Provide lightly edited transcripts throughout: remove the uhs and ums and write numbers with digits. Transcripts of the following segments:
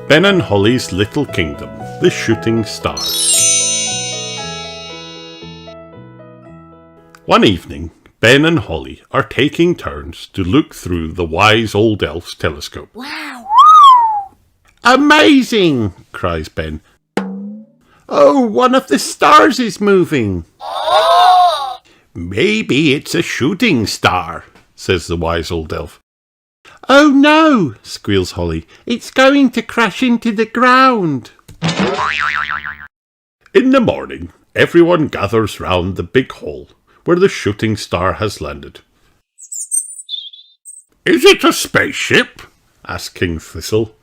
Ben and Holly's Little Kingdom, the Shooting Stars. One evening, Ben and Holly are taking turns to look through the wise old elf's telescope. Wow! Amazing! Cries Ben. Oh, one of the stars is moving. Oh! Maybe it's a shooting star, says the wise old elf. Oh no, squeals Holly. It's going to crash into the ground. In the morning, everyone gathers round the big hall where the shooting star has landed. Is it a spaceship? Asked King Thistle.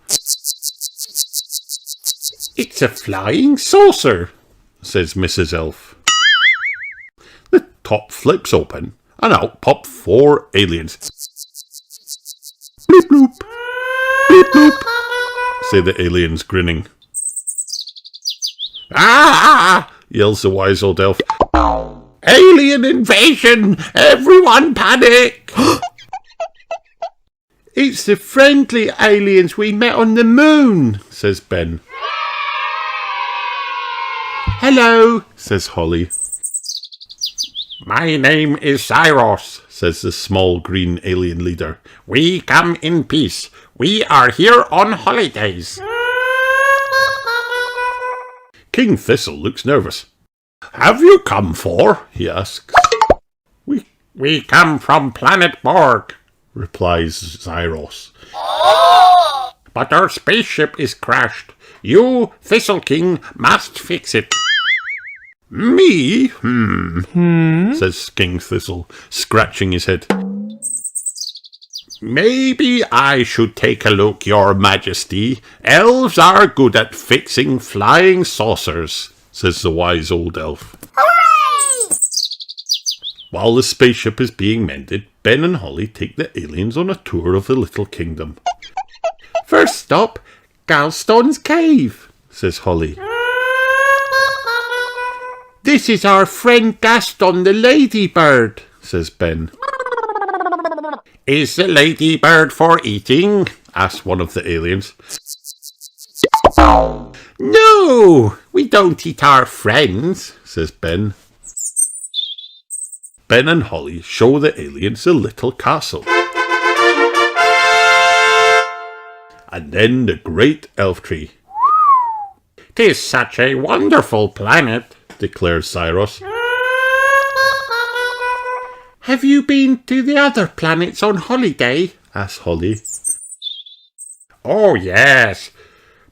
It's a flying saucer, says Mrs. Elf. The top flips open and out pop 4 aliens. Bloop bloop, bloop bloop, say the aliens grinning. Ah! Yells the wise old elf. Alien invasion! Everyone panic! It's the friendly aliens we met on the moon, says Ben. Hello, says Holly. My name is Cyrus, says the small green alien leader. We come in peace. We are here on holidays. King Thistle looks nervous. Have you come for? He asks. We come from planet Borg, replies Cyrus. Oh! But our spaceship is crashed. You, Thistle King, must fix it. Me? Says King Thistle, scratching his head. Maybe I should take a look, Your Majesty. Elves are good at fixing flying saucers, says the wise old elf. Hooray! While the spaceship is being mended, Ben and Holly take the aliens on a tour of the Little Kingdom. First stop, Galston's Cave, says Holly. This is our friend Gaston the ladybird, says Ben. Is the ladybird for eating? Asks one of the aliens. No, we don't eat our friends, says Ben. Ben and Holly show the aliens the little castle. And then the great elf tree. 'Tis such a wonderful planet, declares Cyrus. Have you been to the other planets on holiday? Asks Holly. Oh yes,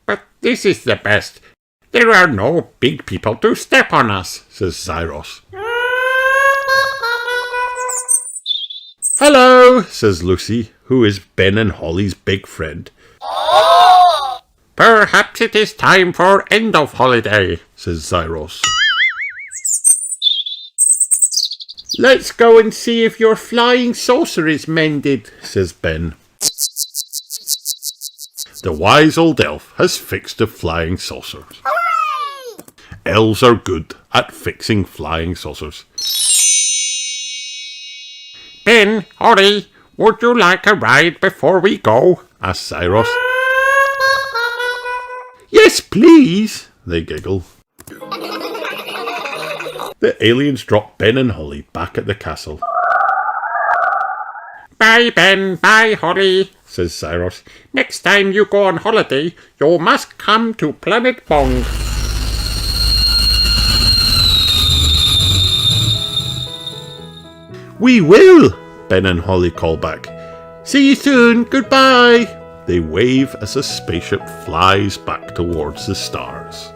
but this is the best. There are no big people to step on us, says Cyrus. Hello, says Lucy, who is Ben and Holly's big friend. Oh! Perhaps it is time for end of holiday, says Cyrus. Let's go and see if your flying saucer is mended, says Ben. The wise old elf has fixed a flying saucer. Hooray! Elves are good at fixing flying saucers. Ben, Holly, would you like a ride before we go? Asked Cyrus. Yes, please, they giggle. The aliens drop Ben and Holly back at the castle. Bye, Ben, bye, Holly, says Cyrus. Next time you go on holiday, you must come to Planet Bong. We will, Ben and Holly call back. See you soon, goodbye. They wave as the spaceship flies back towards the stars.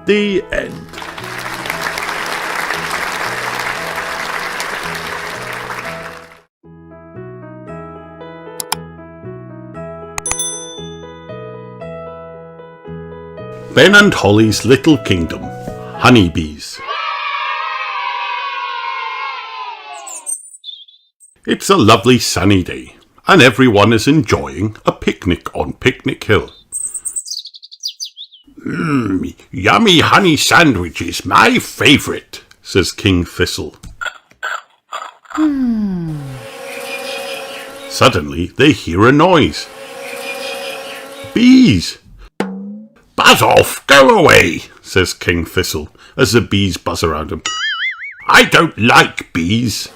The end. Ben and Holly's Little Kingdom, Honeybees. It's a lovely sunny day, and everyone is enjoying a picnic on Picnic Hill. Yummy honey sandwiches, my favourite, says King Thistle. Suddenly they hear a noise. Bees! Buzz off, go away, says King Thistle as the bees buzz around him. I don't like bees.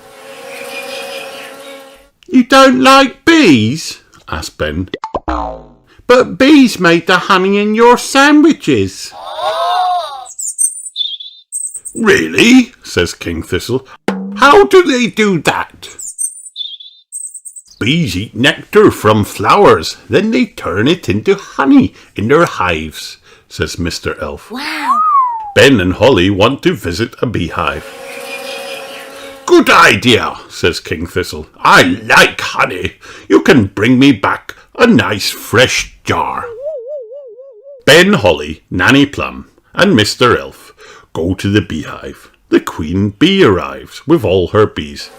You don't like bees? asked Ben. But bees made the honey in your sandwiches. Really? Says King Thistle. How do they do that? Bees eat nectar from flowers, then they turn it into honey in their hives, says Mr. Elf. Wow. Ben and Holly want to visit a beehive. Good idea, says King Thistle. I like honey. You can bring me back a nice fresh jar. Ben, Holly, Nanny Plum, and Mr. Elf go to the beehive. The queen bee arrives with all her bees.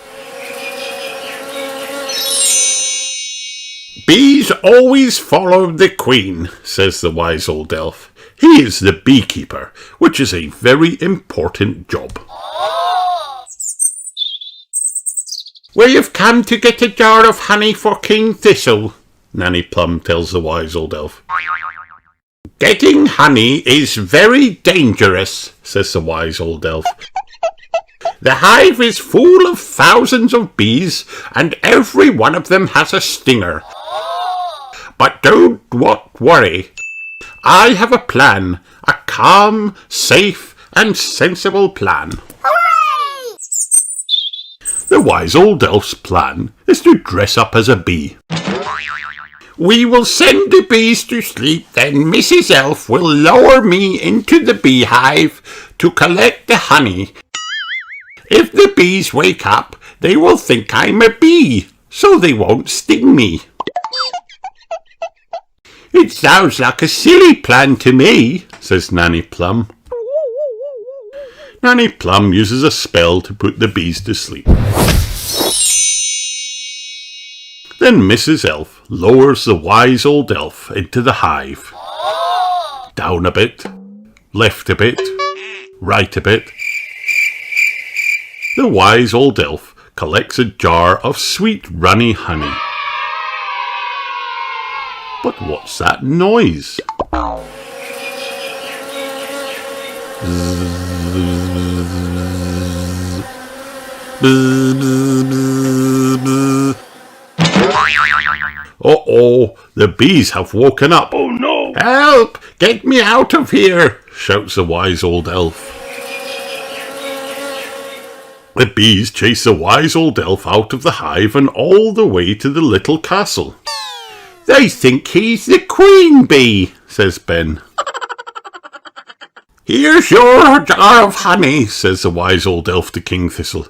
Bees always follow the queen, says the wise old elf. He is the beekeeper, which is a very important job. We've come to get a jar of honey for King Thistle, Nanny Plum tells the wise old elf. Getting honey is very dangerous, says the wise old elf. The hive is full of thousands of bees, and every one of them has a stinger. But don't worry. I have a plan, a calm, safe, and sensible plan. Hooray! The wise old elf's plan is to dress up as a bee. We will send the bees to sleep, then Mrs. Elf will lower me into the beehive to collect the honey. If the bees wake up, they will think I'm a bee, so they won't sting me. It sounds like a silly plan to me, says Nanny Plum. Nanny Plum uses a spell to put the bees to sleep. Then Mrs. Elf lowers the wise old elf into the hive. Down a bit, left a bit, right a bit. The wise old elf collects a jar of sweet runny honey. But what's that noise? Uh-oh, the bees have woken up. Oh no! Help! Get me out of here! Shouts the wise old elf. The bees chase the wise old elf out of the hive and all the way to the little castle. They think he's the queen bee, says Ben. Here's your jar of honey, says the wise old elf to King Thistle.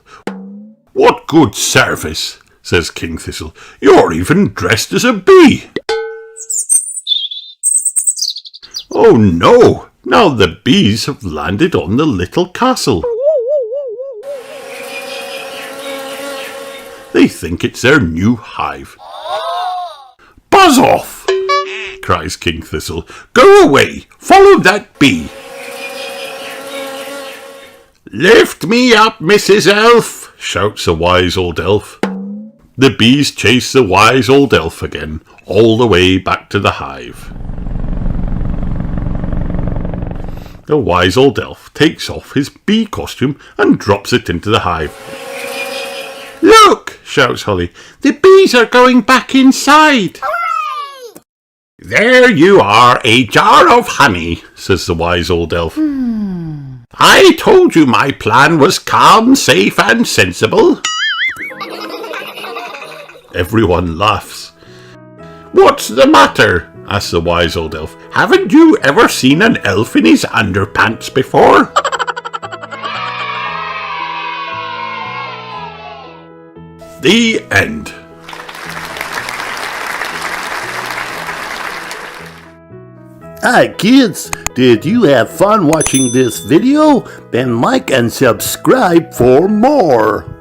What good service, says King Thistle. You're even dressed as a bee. Oh no, now the bees have landed on the little castle. They think it's their new hive. Buzz off, cries King Thistle. Go away, follow that bee. Lift me up, Mrs. Elf, shouts the wise old elf. The bees chase the wise old elf again, all the way back to the hive. The wise old elf takes off his bee costume and drops it into the hive. Look, shouts Holly, the bees are going back inside. Hooray! There you are, a jar of honey, says the wise old elf. I told you my plan was calm, safe, and sensible. Everyone laughs. What's the matter? Asks the wise old elf. Haven't you ever seen an elf in his underpants before? The end. Hi kids, did you have fun watching this video? Then like and subscribe for more.